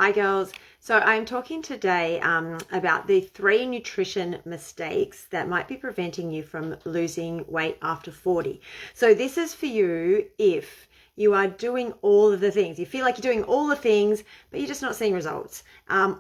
Hi girls. So I'm talking today about the 3 nutrition mistakes that might be preventing you from losing weight after 40. So this is for you if you are doing all of the things. You feel like you're doing all the things, but you're just not seeing results.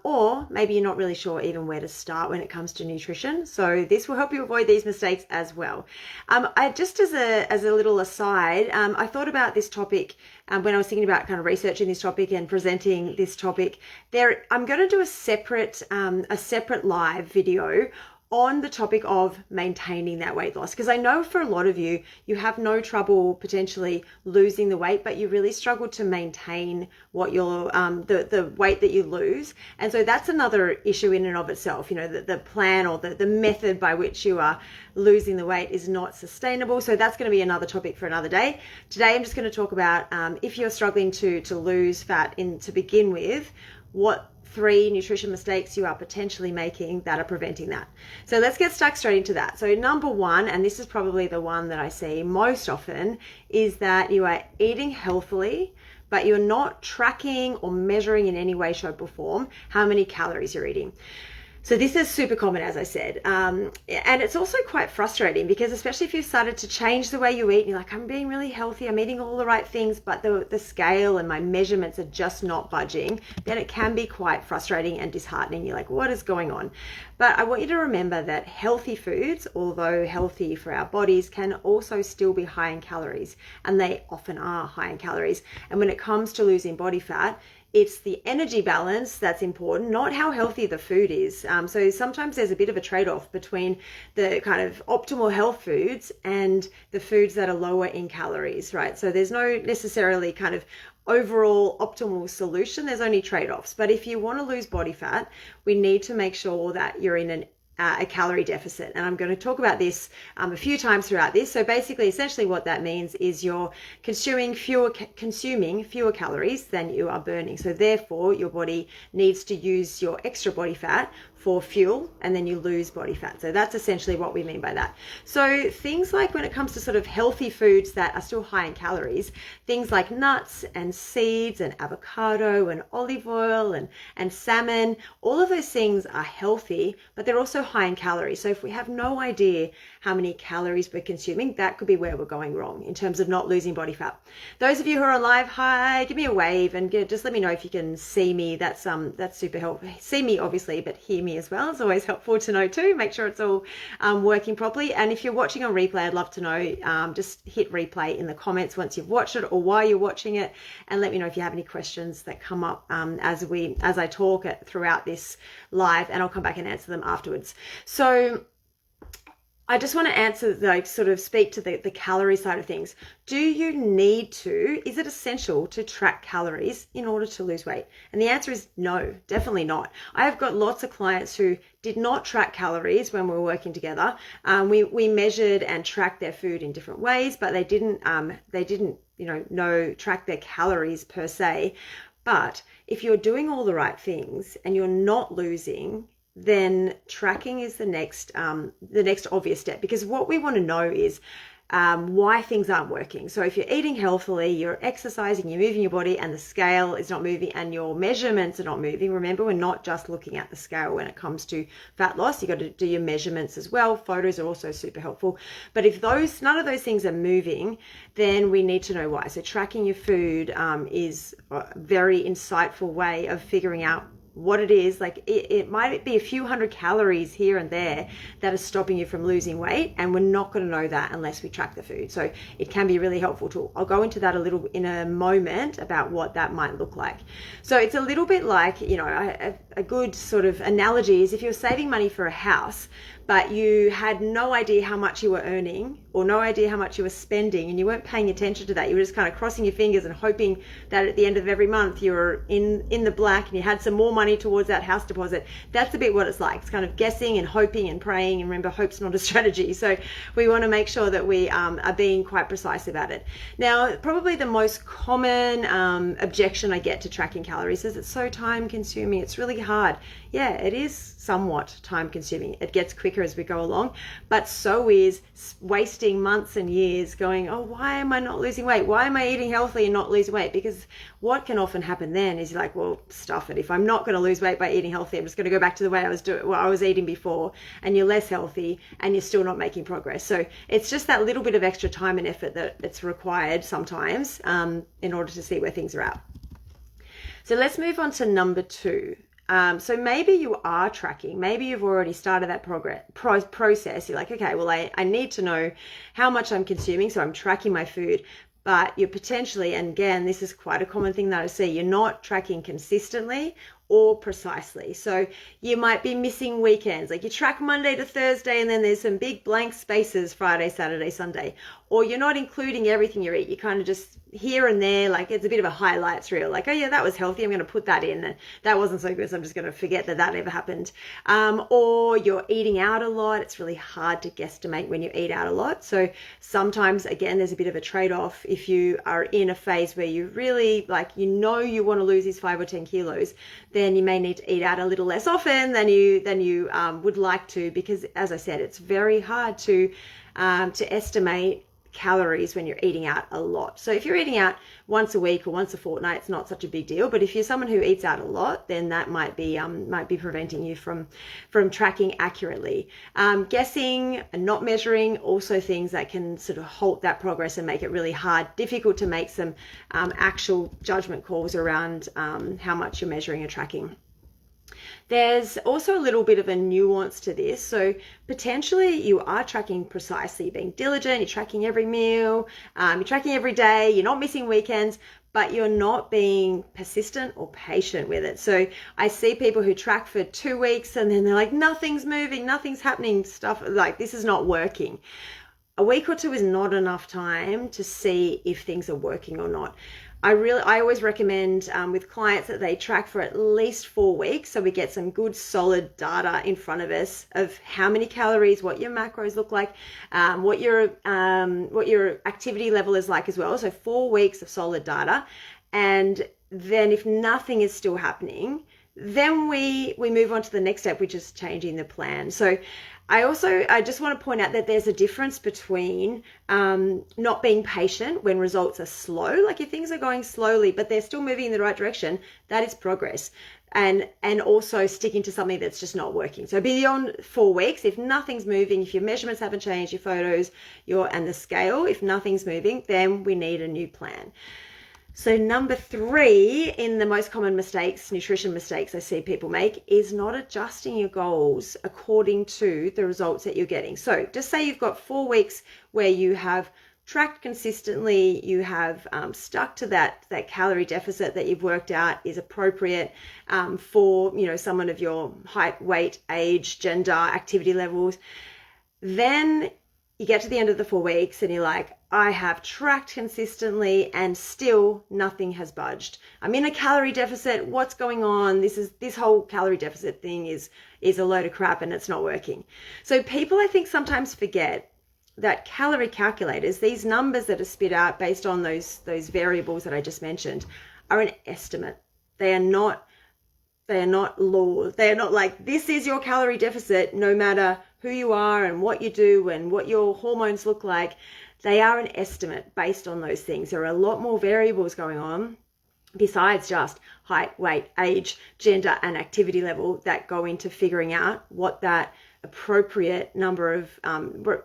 Or maybe you're not really sure even where to start when it comes to nutrition. So this will help you avoid these mistakes as well. I just as a little aside, I thought about this topic when I was thinking about kind of researching this topic and presenting this topic. I'm going to do a separate live video on the topic of maintaining that weight loss, because I know for a lot of you, you have no trouble potentially losing the weight, but you really struggle to maintain what you're the weight that you lose. And so that's another issue in and of itself. You know, the plan or the method by which you are losing the weight is not sustainable. So that's going to be another topic for another day. Today I'm just going to talk about if you're struggling to lose fat to begin with, what 3 nutrition mistakes you are potentially making that are preventing that. So let's get stuck straight into that. So number 1, and this is probably the one that I see most often, is that you are eating healthily, but you're not tracking or measuring in any way, shape, or form how many calories you're eating. So this is super common, as I said, and it's also quite frustrating because especially if you've started to change the way you eat and you're like, I'm being really healthy, I'm eating all the right things, but the scale and my measurements are just not budging, then it can be quite frustrating and disheartening. You're like, what is going on? But I want you to remember that healthy foods, although healthy for our bodies, can also still be high in calories, and they often are high in calories. And when it comes to losing body fat, it's the energy balance that's important, not how healthy the food is. So sometimes there's a bit of a trade-off between the kind of optimal health foods and the foods that are lower in calories, right? So there's no necessarily kind of overall optimal solution. There's only trade-offs. But if you want to lose body fat, we need to make sure that you're in a calorie deficit. And I'm going to talk about this a few times throughout this. So basically, essentially what that means is you're consuming fewer calories than you are burning. So therefore, your body needs to use your extra body fat for fuel, and then you lose body fat. So that's essentially what we mean by that. So things like when it comes to sort of healthy foods that are still high in calories, things like nuts and seeds and avocado and olive oil and salmon, all of those things are healthy, but they're also high in calories. So if we have no idea how many calories we're consuming, that could be where we're going wrong in terms of not losing body fat. Those of you who are live, hi, give me a wave and just let me know if you can see me. That's super helpful. See me obviously, but hear me as well. It's always helpful to know too. Make sure it's all working properly. And if you're watching on replay, I'd love to know, just hit replay in the comments once you've watched it or while you're watching it, and let me know if you have any questions that come up as I talk throughout this live, and I'll come back and answer them afterwards. So I just want to answer, like, sort of speak to the calorie side of things. Do you need to, is it essential to track calories in order to lose weight? And the answer is no, definitely not. I have got lots of clients who did not track calories when we were working together. We measured and tracked their food in different ways, but they didn't track their calories per se. But if you're doing all the right things and you're not losing, then tracking is the next obvious step, because what we want to know is why things aren't working. So if you're eating healthily, you're exercising, you're moving your body, and the scale is not moving and your measurements are not moving. Remember, we're not just looking at the scale when it comes to fat loss. You got to do your measurements as well. Photos are also super helpful. But if none of those things are moving, then we need to know why. So tracking your food is a very insightful way of figuring out what it is. Like it might be a few hundred calories here and there that are stopping you from losing weight, and we're not going to know that unless we track the food. So it can be a really helpful tool. I'll go into that a little in a moment about what that might look like. So it's a little bit like, a good sort of analogy is if you're saving money for a house, but you had no idea how much you were earning or no idea how much you were spending, and you weren't paying attention to that. You were just kind of crossing your fingers and hoping that at the end of every month you were in the black and you had some more money towards that house deposit. That's a bit what it's like. It's kind of guessing and hoping and praying. And remember, hope's not a strategy. So we want to make sure that we are being quite precise about it. Now, probably the most common objection I get to tracking calories is it's so time consuming. It's really hard. Yeah, it is somewhat time consuming. It gets quicker as we go along, but so is wasting months and years going, oh, why am I not losing weight? Why am I eating healthy and not losing weight? Because what can often happen then is you're like, well, stuff it. If I'm not going to lose weight by eating healthy, I'm just going to go back to the way I was eating before, and you're less healthy and you're still not making progress. So it's just that little bit of extra time and effort that's required sometimes in order to see where things are at. So let's move on to number 2. So maybe you are tracking, maybe you've already started that process. You're like, okay, well, I need to know how much I'm consuming, so I'm tracking my food. But you're potentially, and again, this is quite a common thing that I see, you're not tracking consistently or precisely. So you might be missing weekends, like you track Monday to Thursday and then there's some big blank spaces Friday, Saturday, Sunday, or you're not including everything you eat. You kind of just here and there, like it's a bit of a highlights reel, like, oh yeah, that was healthy, I'm going to put that in, and that wasn't so good, so I'm just going to forget that ever happened. Or you're eating out a lot. It's really hard to guesstimate when you eat out a lot. So sometimes, again, there's a bit of a trade-off. If you are in a phase where you really, like, you know you want to lose these 5 or 10 kilos, then you may need to eat out a little less often than you would like to, because as I said, it's very hard to estimate calories when you're eating out a lot. So if you're eating out once a week or once a fortnight, it's not such a big deal. But if you're someone who eats out a lot, then that might be preventing you from tracking accurately. Guessing and not measuring, also things that can sort of halt that progress and make it really difficult to make some actual judgment calls around how much you're measuring and tracking. There's also a little bit of a nuance to this. So potentially you are tracking precisely, you're being diligent, you're tracking every meal, you're tracking every day, you're not missing weekends, but you're not being persistent or patient with it. So I see people who track for 2 weeks and then they're like, nothing's moving, nothing's happening, stuff like this is not working. A week or 2 is not enough time to see if things are working or not. I always recommend with clients that they track for at least 4 weeks, so we get some good solid data in front of us of how many calories, what your macros look like, what your activity level is like as well. So 4 weeks of solid data, and then if nothing is still happening, then we move on to the next step, which is changing the plan. So I just want to point out that there's a difference between not being patient when results are slow, like if things are going slowly, but they're still moving in the right direction, that is progress. And also sticking to something that's just not working. So beyond 4 weeks, if nothing's moving, if your measurements haven't changed, your photos, and the scale, if nothing's moving, then we need a new plan. So number 3 in the most common nutrition mistakes I see people make is not adjusting your goals according to the results that you're getting. So just say you've got 4 weeks where you have tracked consistently, you have stuck to that calorie deficit that you've worked out is appropriate for someone of your height, weight, age, gender, activity levels. Then you get to the end of the 4 weeks and you're like, I have tracked consistently and still nothing has budged. I'm in a calorie deficit. What's going on? This whole calorie deficit thing is a load of crap and it's not working. So people, I think, sometimes forget that calorie calculators, these numbers that are spit out based on those variables that I just mentioned, are an estimate. They are not law. They are not like, this is your calorie deficit no matter who you are and what you do and what your hormones look like. They are an estimate based on those things. There are a lot more variables going on besides just height, weight, age, gender, and activity level that go into figuring out what that appropriate number of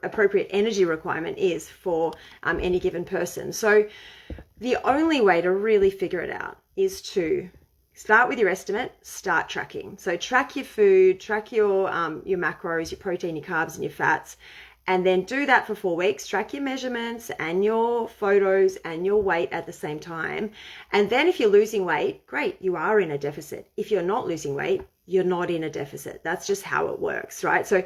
appropriate energy requirement is for any given person. So the only way to really figure it out is to start with your estimate, start tracking. So track your food, track your macros, your protein, your carbs, and your fats, and then do that for 4 weeks. Track your measurements and your photos and your weight at the same time. And then if you're losing weight, great, you are in a deficit. If you're not losing weight, you're not in a deficit. That's just how it works, right? So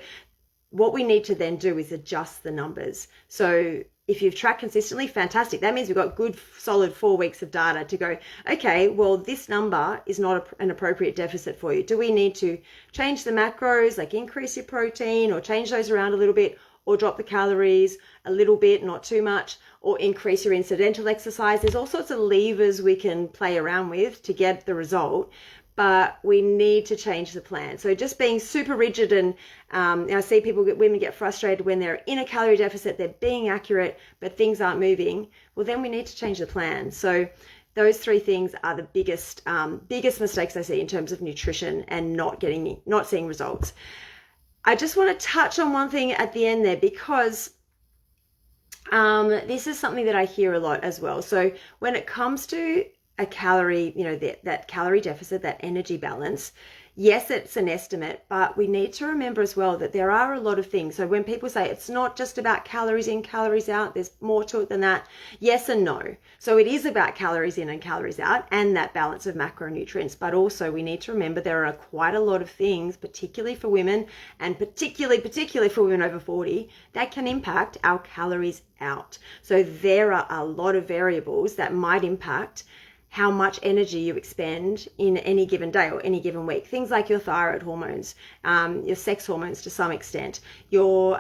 what we need to then do is adjust the numbers. So if you've tracked consistently, fantastic. That means we've got good, solid 4 weeks of data to go, okay, well, this number is not an appropriate deficit for you. Do we need to change the macros, like increase your protein or change those around a little bit, or drop the calories a little bit, not too much, or increase your incidental exercise? There's all sorts of levers we can play around with to get the result, but we need to change the plan. So just being super rigid, and I see women get frustrated when they're in a calorie deficit, they're being accurate, but things aren't moving. Well, then we need to change the plan. So those three things are the biggest mistakes I see in terms of nutrition and not seeing results. I just want to touch on one thing at the end there, because this is something that I hear a lot as well. So when it comes to a calorie, that calorie deficit, that energy balance, yes, it's an estimate, but we need to remember as well that there are a lot of things. So when people say it's not just about calories in, calories out, there's more to it than that. Yes and no. So it is about calories in and calories out and that balance of macronutrients, but also we need to remember there are quite a lot of things, particularly for women and particularly for women over 40, that can impact our calories out. So there are a lot of variables that might impact how much energy you expend in any given day or any given week. Things like your thyroid hormones, your sex hormones to some extent, your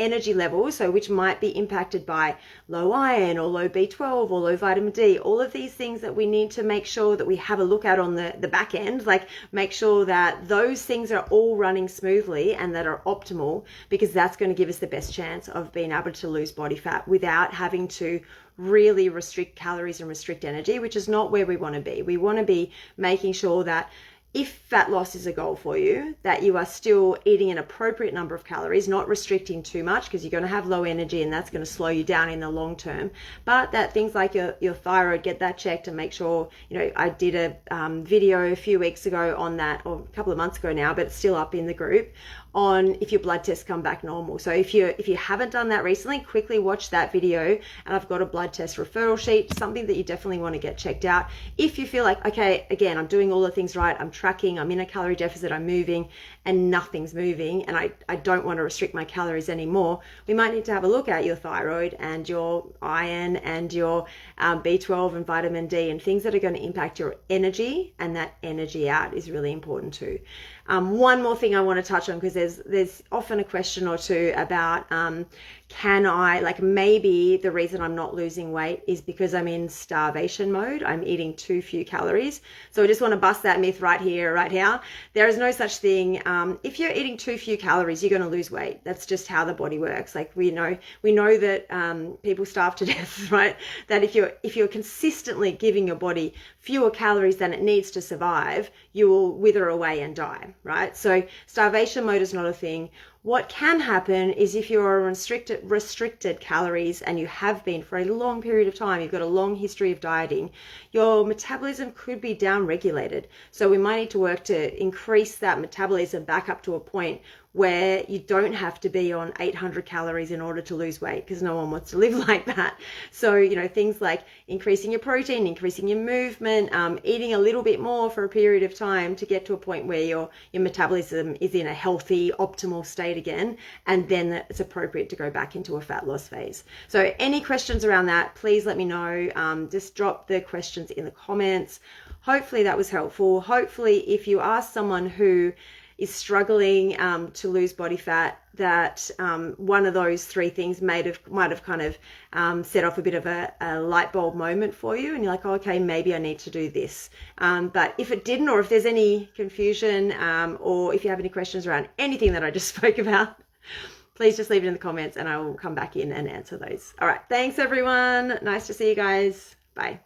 energy levels, so which might be impacted by low iron or low B12 or low vitamin D, all of these things that we need to make sure that we have a look at on the back end, like make sure that those things are all running smoothly and that are optimal, because that's going to give us the best chance of being able to lose body fat without having to really restrict calories and restrict energy, which is not where we want to be. We want to be making sure that if fat loss is a goal for you, that you are still eating an appropriate number of calories, not restricting too much, because you're going to have low energy and that's going to slow you down in the long term. But that things like your thyroid, get that checked and make sure, I did a video a few weeks ago on that, or a couple of months ago now, but it's still up in the group, on if your blood tests come back normal. So if you haven't done that recently, quickly watch that video, and I've got a blood test referral sheet, something that you definitely want to get checked out. If you feel like, okay, again, I'm doing all the things right, I'm tracking, I'm in a calorie deficit, I'm moving, and nothing's moving, and I don't want to restrict my calories anymore, we might need to have a look at your thyroid and your iron and your B12 and vitamin D, and things that are going to impact your energy, and that energy out is really important too. One more thing I want to touch on, because there's often a question or two about can I, like, maybe the reason I'm not losing weight is because I'm in starvation mode, I'm eating too few calories. So I just want to bust that myth right here, right now. There is no such thing. If you're eating too few calories, you're going to lose weight. That's just how the body works. Like we know that people starve to death, right? That if you're consistently giving your body fewer calories than it needs to survive, you will wither away and die, right? So starvation mode is not a thing. What can happen is if you're restricted calories, and you have been for a long period of time, you've got a long history of dieting, your metabolism could be down-regulated. So we might need to work to increase that metabolism back up to a point where you don't have to be on 800 calories in order to lose weight, because no one wants to live like that. So, things like increasing your protein, increasing your movement, eating a little bit more for a period of time to get to a point where your metabolism is in a healthy, optimal state again, and then it's appropriate to go back into a fat loss phase. So any questions around that, please let me know. Just drop the questions in the comments. Hopefully that was helpful. Hopefully, if you are someone who is struggling to lose body fat, that one of those three things might have kind of set off a bit of a light bulb moment for you, and you're like, oh, okay, maybe I need to do this. But if it didn't, or if there's any confusion, or if you have any questions around anything that I just spoke about, please just leave it in the comments and I will come back in and answer those. All right, thanks everyone. Nice to see you guys. Bye.